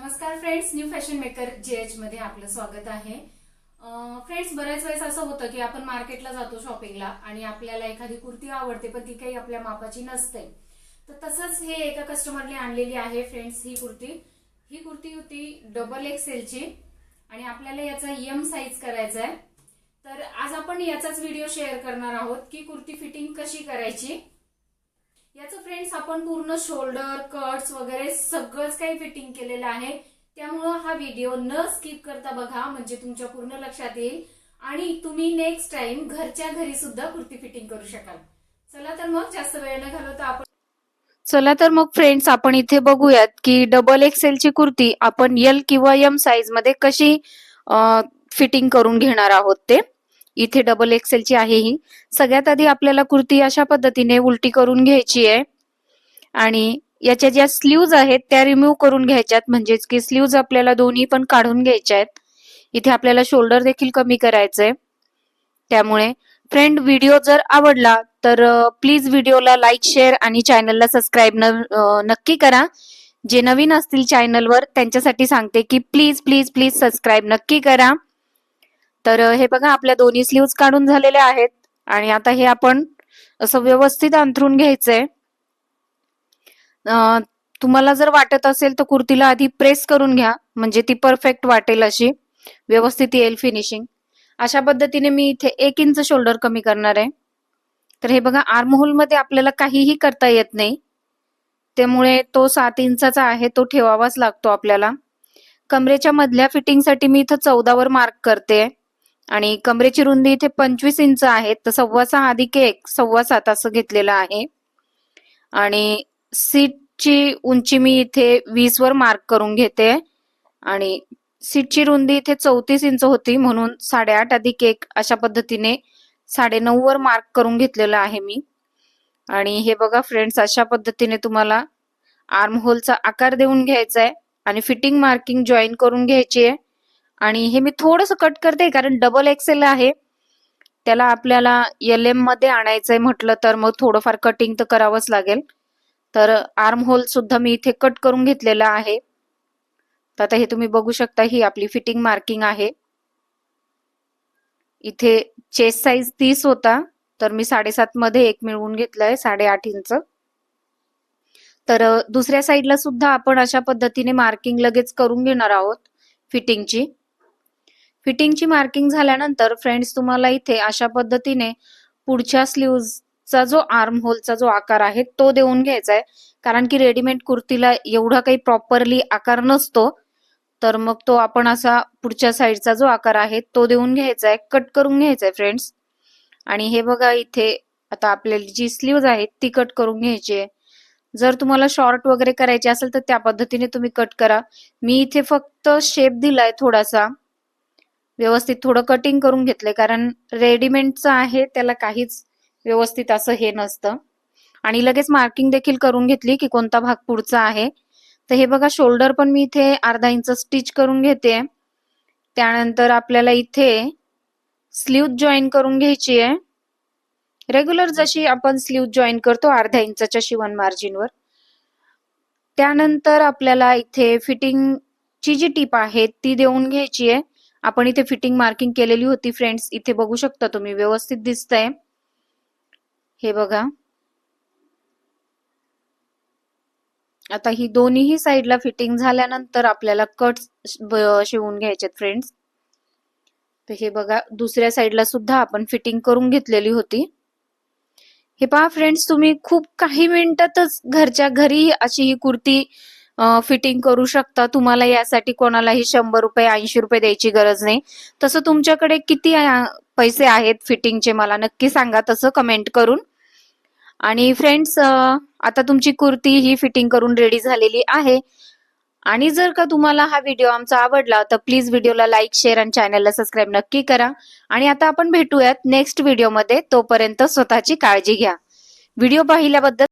नमस्कार friends, new fashion maker JH मध्ये आपलं स्वागत आहे. फ्रेंड्स, बऱ्याच वेळेस असं होतं की आपण मार्केटला जातो शॉपिंगला आणि आपल्याला एखादी कुर्ती आवडते पण ती काही आपल्या मापाची नसते. तर तसंच हे एका कस्टमरने आणलेली आहे फ्रेंड्स ही कुर्ती होती XXL ची आणि आपल्याला याचा M साईज करायचा आहे. तर आज आपण याचाच व्हिडिओ शेअर करणार आहोत की कुर्ती फिटिंग कशी करायची. याचं फ्रेंड्स आपण पूर्ण शोल्डर कट्स वगैरे सगळंच काही फिटिंग केलेलं आहे. त्यामुळे हा व्हिडिओ न स्किप करता बघा, म्हणजे तुमच्या पूर्ण लक्षात येईल आणि तुम्ही नेक्स्ट टाइम घरच्या घरी सुद्धा कुर्ती फिटिंग करू शकाल. चला तर मग जास्त वेळ न घालवता फ्रेंड्स आपण इथे बघूयात की XXL ची कुर्ती आपण L किंवा M साईज मध्ये कशी फिटिंग करून घेणार आहोत. ते इथे XXL ची आहे. ही सगळ्यात आधी आपल्याला कुर्ती अशा पद्धतीने उलटी करून घ्यायची आहे आणि याच्या ज्या स्लीव्ज आहेत त्या रिमूव्ह करून घ्यायच्यात, म्हणजेच की स्लीव्ज आपल्याला दोन्ही पण काढून घ्यायच्या आहेत. इथे आपल्याला शोल्डर देखील कमी करायचंय. त्यामुळे फ्रेंड, व्हिडिओ जर आवडला तर प्लीज व्हिडिओला लाईक शेअर आणि चॅनलला सबस्क्राईब नक्की करा. जे नवीन असतील चॅनलवर त्यांच्यासाठी सांगते की प्लीज प्लीज प्लीज सबस्क्राईब नक्की करा. तर हे बघा, आपल्या दोन्ही स्लीव्ज काढून झालेल्या आहेत आणि आता हे आपण असं व्यवस्थित अंथरून घ्यायचंय. तुम्हाला जर वाटत असेल तर कुर्तीला आधी प्रेस करून घ्या, म्हणजे ती परफेक्ट वाटेल, अशी व्यवस्थित येईल फिनिशिंग. अशा पद्धतीने मी इथे 1 इंच शोल्डर कमी करणार आहे. तर हे बघा, आर्म होल मध्ये आपल्याला काहीही करता येत नाही, त्यामुळे तो 7 इंचाचा आहे तो ठेवावाच लागतो आपल्याला. कमरेच्या मधल्या फिटिंगसाठी मी इथं 14 वर मार्क करते आणि कमरेची रुंदी इथे 25 इंच आहे, तर 6.25 अधिक 1 7.25 असं घेतलेलं आहे. आणि सीटची उंची मी इथे 20 वर मार्क करून घेते आणि सीटची रुंदी इथे 34 इंच होती, म्हणून 8.5 अधिक 1 अशा पद्धतीने 9.5 वर मार्क करून घेतलेलं आहे मी. आणि हे बघा फ्रेंड्स, अशा पद्धतीने तुम्हाला आर्म होलचा आकार देऊन घ्यायचा आहे आणि फिटिंग मार्किंग जॉईन करून घ्यायची आहे. आणि हे मी थोडंसं कट करते कारण XXL आहे, त्याला आपल्याला LM मध्ये आणायचंय म्हटलं तर मग थोडंफार कटिंग तर करावंच लागेल. तर आर्म होल सुद्धा मी इथे कट करून घेतलेला आहे. तर आता हे तुम्ही बघू शकता, ही आपली फिटिंग मार्किंग आहे. इथे चेस्ट साईज 30 होता, तर मी 7.5 मध्ये 1 मिळवून घेतलाय 8.5 इंच. तर दुसऱ्या साईडला सुद्धा आपण अशा पद्धतीने मार्किंग लगेच करून घेणार आहोत. फिटिंगची मार्किंग झाल्यानंतर फ्रेंड्स, तुम्हाला इथे अशा पद्धतीने पुढच्या स्लीव्हचा जो आर्म होलचा जो आकार आहे तो देऊन घ्यायचा आहे. कारण की रेडीमेड कुर्तीला एवढा काही प्रॉपरली आकार नसतो, तर मग तो आपण असा पुढच्या साईडचा जो आकार आहे तो देऊन घ्यायचा आहे, कट करून घ्यायचा आहे फ्रेंड्स. आणि हे बघा, इथे आता आपल्याला जी स्लीव्ज आहे ती कट करून घ्यायची आहे. जर तुम्हाला शॉर्ट वगैरे करायची असेल तर त्या पद्धतीने तुम्ही कट करा. मी इथे फक्त शेप दिलाय थोडासा, व्यवस्थित थोडं कटिंग करून घेतलंय, कारण रेडीमेडचं आहे त्याला काहीच व्यवस्थित असं हे नसतं. आणि लगेच मार्किंग देखील करून घेतली की कोणता भाग पुढचा आहे. तर हे बघा, शोल्डर पण मी इथे अर्धा इंच स्टिच करून घेते. त्यानंतर आपल्याला इथे स्लीव्ह जॉईन करून घ्यायची आहे, रेग्युलर जशी आपण स्लीव्ह जॉईन करतो अर्ध्या इंचाच्या शिवण मार्जिनवर. त्यानंतर आपल्याला इथे फिटिंगची जी टीप आहे ती देऊन घ्यायची आहे. आपण इथे फिटिंग मार्किंग केलेली होती फ्रेंड्स, इथे बघू शकता तुम्ही, व्यवस्थित दिसतंय. हे बघा, आता ही दोन्ही साईडला फिटिंग झाल्यानंतर आपल्याला कट शिवून घ्यायचे फ्रेंड्स. तर हे बघा, दुसऱ्या साईडला सुद्धा आपण फिटिंग करून घेतलेली होती. हे पहा फ्रेंड्स, तुम्ही खूप काही मिनिटातच घरच्या घरी अशी ही कुर्ती फिटिंग करू शकता. तुम्हाला यासाठी कोणालाही 100 रुपये 80 रुपये द्यायची गरज नाही. तसं तुमच्याकडे किती पैसे आहेत फिटिंगचे मला नक्की सांगा तसं कमेंट करून. आणि फ्रेंड्स, आता तुमची कुर्ती ही फिटिंग करून रेडी झालेली आहे. आणि जर का तुम्हाला हा व्हिडिओ आमचा आवडला तर प्लीज व्हिडिओला लाईक शेअर आणि चॅनलला सबस्क्राईब नक्की करा. आणि आता आपण भेटूयात नेक्स्ट व्हिडिओमध्ये. तोपर्यंत स्वतःची काळजी घ्या. व्हिडिओ पाहिल्याबद्दल